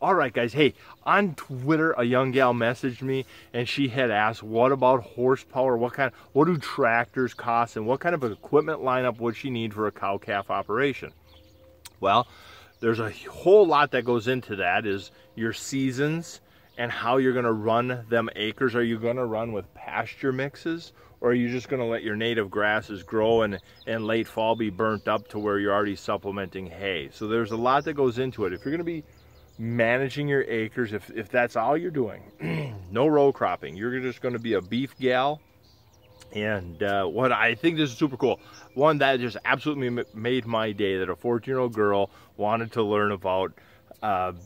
All right, guys. Hey, on Twitter, a young gal messaged me, and she had asked, "What about horsepower? What do tractors cost, and what kind of equipment lineup would she need for a cow-calf operation?" Well, there's a whole lot that goes into that. Is your seasons and how you're going to run them acres. Are you going to run with pasture mixes, or are you just going to let your native grasses grow and late fall be burnt up to where you're already supplementing hay? So there's a lot that goes into it. If you're going to be managing your acres, if that's all you're doing, no row cropping, you're just going to be a beef gal. And what I think this is super cool, one that just absolutely made my day, that a 14-year-old girl wanted to learn about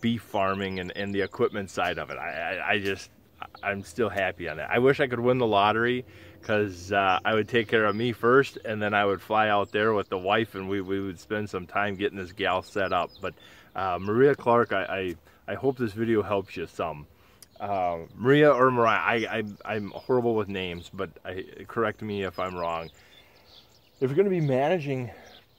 beef farming and the equipment side of it. I'm still happy on that. I wish I could win the lottery, because I would take care of me first, and then I would fly out there with the wife, and we would spend some time getting this gal set up. But Maria Clark, I hope this video helps you some. Maria or Mariah, I'm horrible with names, but correct me if I'm wrong. If you're going to be managing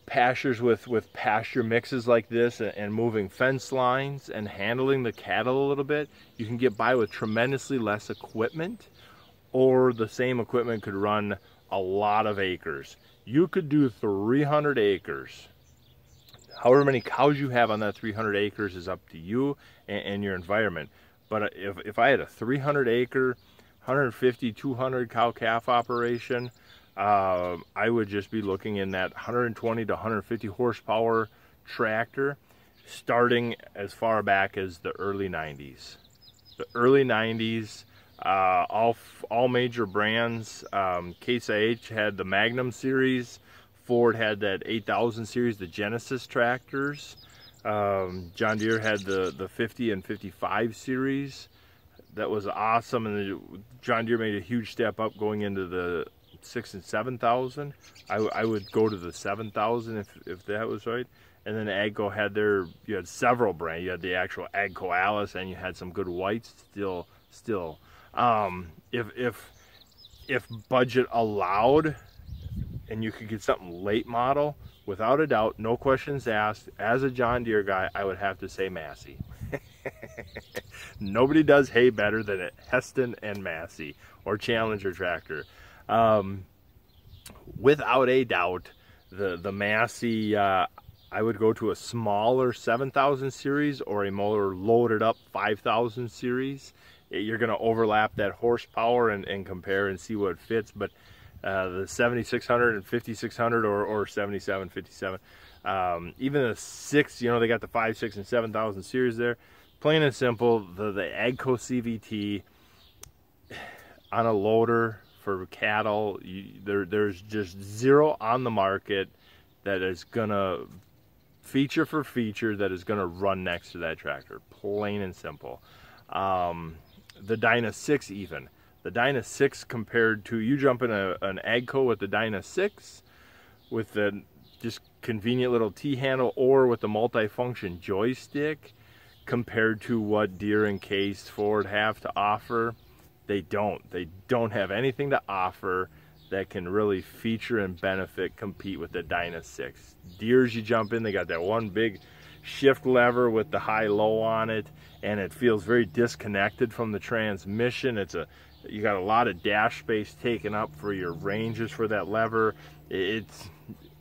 pastures with pasture mixes like this, and moving fence lines and handling the cattle a little bit, you can get by with tremendously less equipment, or the same equipment could run a lot of acres. You could do 300 acres. However many cows you have on that 300 acres is up to you and your environment. But if I had a 300 acre, 150, 200 cow-calf operation, I would just be looking in that 120 to 150 horsepower tractor, starting as far back as the early 90s. The early 90s, all major brands, Case IH had the Magnum series, Ford had that 8000 series, the Genesis tractors. John Deere had the 50 and 55 series. That was awesome, and John Deere made a huge step up going into the 6 and 7000. I would go to the 7000 if that was right. And then AGCO had you had several brands. You had the actual AGCO Alice, and you had some good whites still. If budget allowed, and you could get something late model, without a doubt, no questions asked, as a John Deere guy, I would have to say Massey. Nobody does hay better than it. Heston and Massey, or Challenger tractor. Without a doubt, the Massey, I would go to a smaller 7000 series or a more loaded up 5000 series. You're going to overlap that horsepower and compare and see what fits. But the 7600 and 5600 or 77, 57, even the 6, they got the 5, 6, and 7000 series there. Plain and simple, the AGCO CVT on a loader for cattle, there's just zero on the market that is gonna feature for feature that is gonna run next to that tractor. Plain and simple. The Dyna 6 even. The Dyna 6 compared to, you jump in an AGCO with the Dyna 6 with the just convenient little T-handle, or with the multi-function joystick, compared to what Deere and Case, Ford have to offer. They don't have anything to offer that can really feature and compete with the Dyna 6. Deere's, you jump in, they got that one big shift lever with the high-low on it, and it feels very disconnected from the transmission. You got a lot of dash space taken up for your ranges for that lever. It's,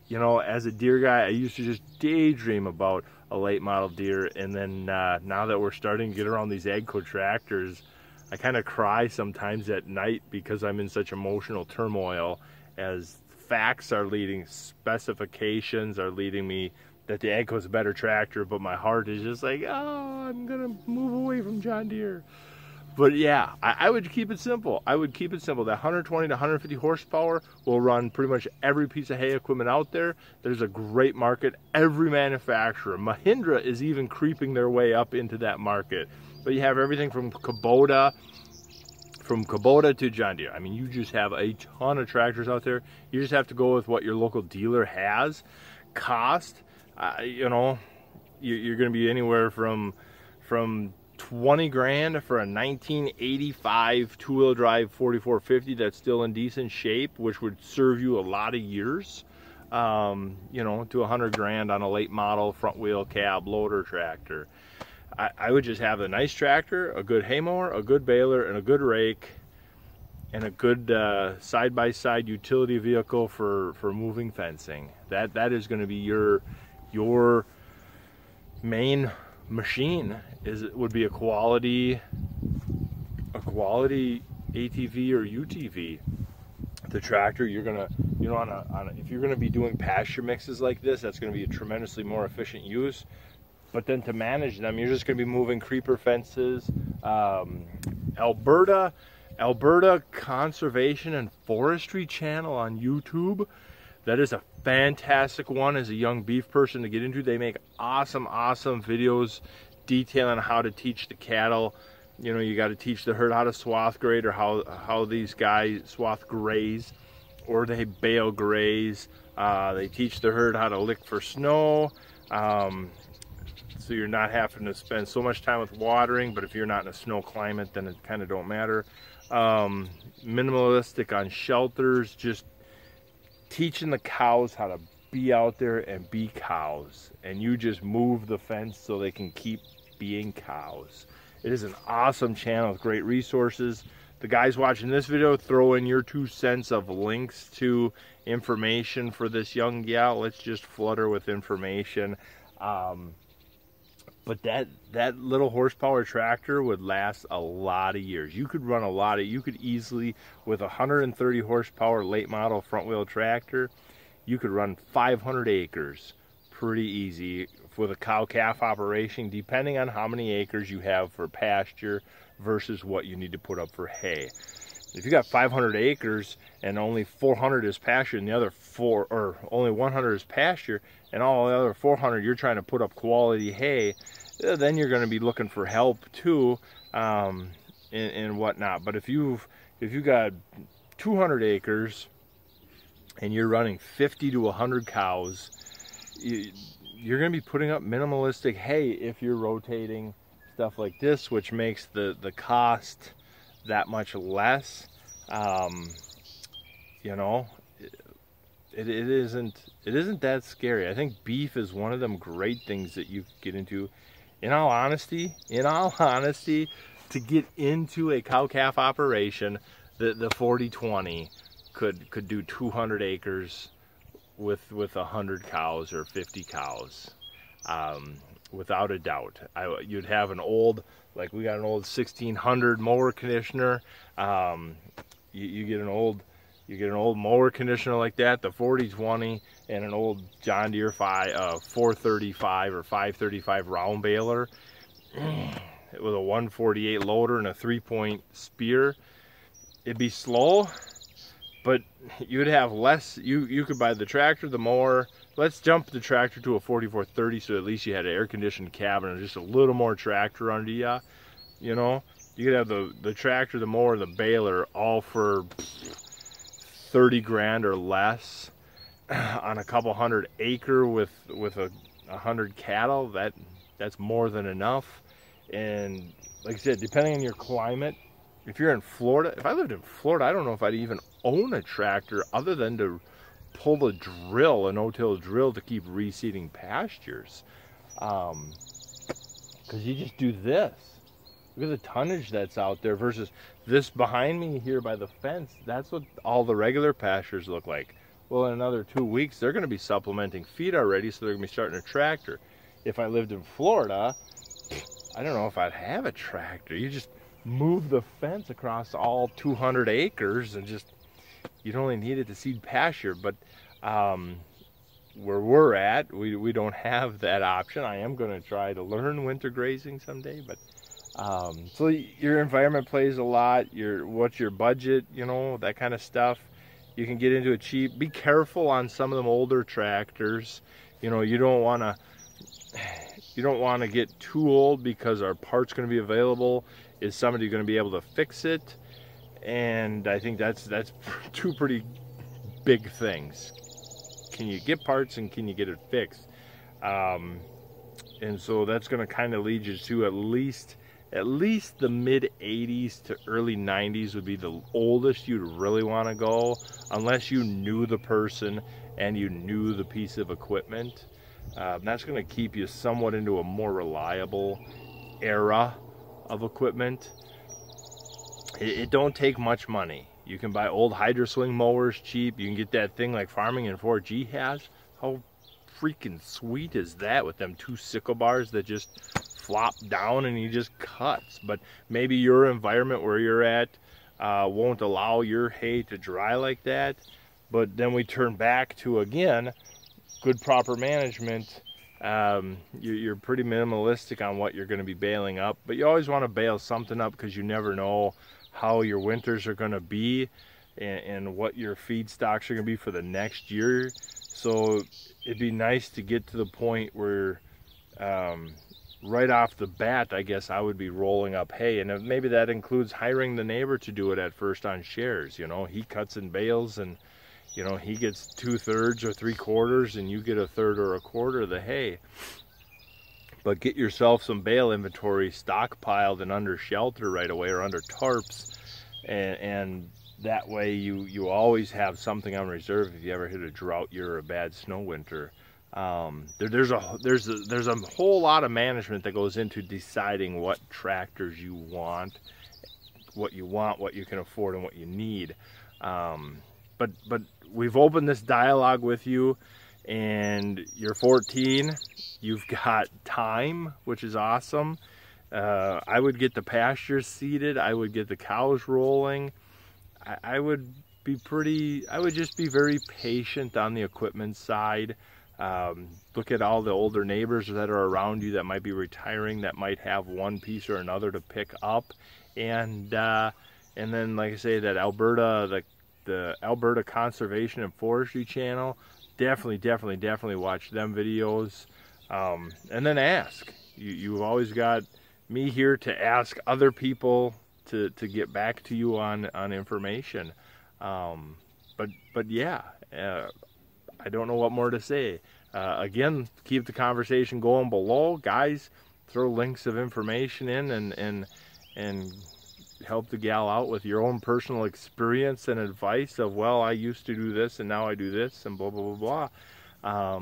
as a Deere guy, I used to just daydream about a late model Deere, and then now that we're starting to get around these AGCO tractors, I kind of cry sometimes at night because I'm in such emotional turmoil, as facts are leading, specifications are leading me that the AGCO is a better tractor, but my heart is just like, oh, I'm gonna move away from John Deere. But yeah, I would keep it simple. I would keep it simple. That 120 to 150 horsepower will run pretty much every piece of hay equipment out there. There's a great market. Every manufacturer, Mahindra is even creeping their way up into that market. But you have everything from Kubota to John Deere. I mean, you just have a ton of tractors out there. You just have to go with what your local dealer has. Cost, you're going to be anywhere from 20 grand for a 1985 two-wheel drive 4450 that's still in decent shape, which would serve you a lot of years, to 100 grand on a late model front wheel cab loader tractor. I would just have a nice tractor, a good hay mower, a good baler, and a good rake, and a good side-by-side utility vehicle for moving fencing. That is going to be your main machine. Would be a quality ATV or UTV. The tractor, you're gonna, you know, if you're gonna be doing pasture mixes like this, that's gonna be a tremendously more efficient use. But then to manage them, you're just gonna be moving creeper fences. Alberta Conservation and Forestry channel on YouTube. That is a fantastic one as a young beef person to get into. They make awesome videos detailing how to teach the cattle. You know, you got to teach the herd how to swath grade, or how these guys swath graze, or they bale graze. They teach the herd how to lick for snow, so you're not having to spend so much time with watering. But if you're not in a snow climate, then it kind of don't matter. Minimalistic on shelters, just teaching the cows how to be out there and be cows, and you just move the fence so they can keep being cows. It is an awesome channel with great resources. The guys watching this video, throw in your 2 cents of links to information for this young gal. Let's just flood her with information. But that little horsepower tractor would last a lot of years. You could run you could easily, with a 130 horsepower late model front wheel tractor, you could run 500 acres pretty easy with a cow-calf operation, depending on how many acres you have for pasture versus what you need to put up for hay. If you got 500 acres and only 400 is pasture, and the other only 100 is pasture, and all the other 400 you're trying to put up quality hay, then you're going to be looking for help too, and whatnot. But if you got 200 acres and you're running 50 to 100 cows, you're going to be putting up minimalistic hay if you're rotating stuff like this, which makes the cost that much less. You know, it isn't that scary. I think beef is one of them great things that you get into. In all honesty, to get into a cow-calf operation, the 40-20 could do 200 acres with 100 cows or 50 cows, without a doubt. You'd have an old, like we got an old 1600 mower conditioner. You get an old mower conditioner like that, the 40-20, and an old John Deere 435 or 535 round baler with a 148 loader and a 3-point spear. It'd be slow, but you'd have less. You could buy the tractor, the mower. Let's jump the tractor to a 4430, so at least you had an air-conditioned cabin and just a little more tractor under you. You know, you could have the tractor, the mower, the baler, all for 30 grand or less on a couple 100 acre with 100 cattle. That's more than enough. And like I said, depending on your climate, if you're in Florida, if I lived in Florida, I don't know if I'd even own a tractor other than to pull a drill, a no-till drill, to keep reseeding pastures. Because you just do this. Look at the tonnage that's out there versus this behind me here by the fence. That's what all the regular pastures look like. Well, in another 2 weeks, they're going to be supplementing feed already, so they're going to be starting a tractor. If I lived in Florida, I don't know if I'd have a tractor. You just move the fence across all 200 acres and just, you'd only need it to seed pasture. But where we're at, we don't have that option. I am going to try to learn winter grazing someday, but so your environment plays a lot. What's your budget, you know, that kind of stuff. You can get into it cheap. Be careful on some of them older tractors. You know, you don't want to get too old, because our part's going to be available. Is somebody going to be able to fix it? And I think that's two pretty big things. Can you get parts, and can you get it fixed? And so that's going to kind of lead you to at least the mid 80s to early 90s would be the oldest you'd really want to go, unless you knew the person and you knew the piece of equipment. That's going to keep you somewhat into a more reliable era of equipment, it don't take much money. You can buy old hydro swing mowers cheap. You can get that thing like Farming and 4G has. How freaking sweet is that, with them 2 sickle bars that just flop down and he just cuts? But maybe your environment where you're at won't allow your hay to dry like that. But then we turn back to, again, good proper management. You're pretty minimalistic on what you're going to be baling up, but you always want to bale something up because you never know how your winters are going to be and what your feed stocks are going to be for the next year. So it'd be nice to get to the point where right off the bat, I guess I would be rolling up hay, and maybe that includes hiring the neighbor to do it at first on shares. You know, he cuts and bales, and you know, he gets 2/3 or 3/4, and you get 1/3 or 1/4 of the hay. But get yourself some bale inventory stockpiled and under shelter right away, or under tarps, and that way you always have something on reserve if you ever hit a drought year or a bad snow winter. There's a whole lot of management that goes into deciding what tractors you want, what you can afford, and what you need. But we've opened this dialogue with you, and you're 14. You've got time, which is awesome. I would get the pastures seeded. I would get the cows rolling. I would just be very patient on the equipment side. Look at all the older neighbors that are around you that might be retiring, that might have one piece or another to pick up, and then, like I say, that the Alberta Conservation and Forestry channel, definitely watch them videos, and then ask. You've always got me here to ask other people to get back to you on information. But yeah, I don't know what more to say. Again, keep the conversation going below, guys. Throw links of information in and help the gal out with your own personal experience and advice of, well, I used to do this and now I do this, and blah blah blah blah.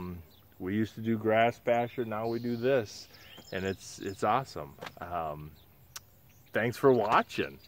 We used to do grass pasture, now we do this, and it's awesome. Thanks for watching.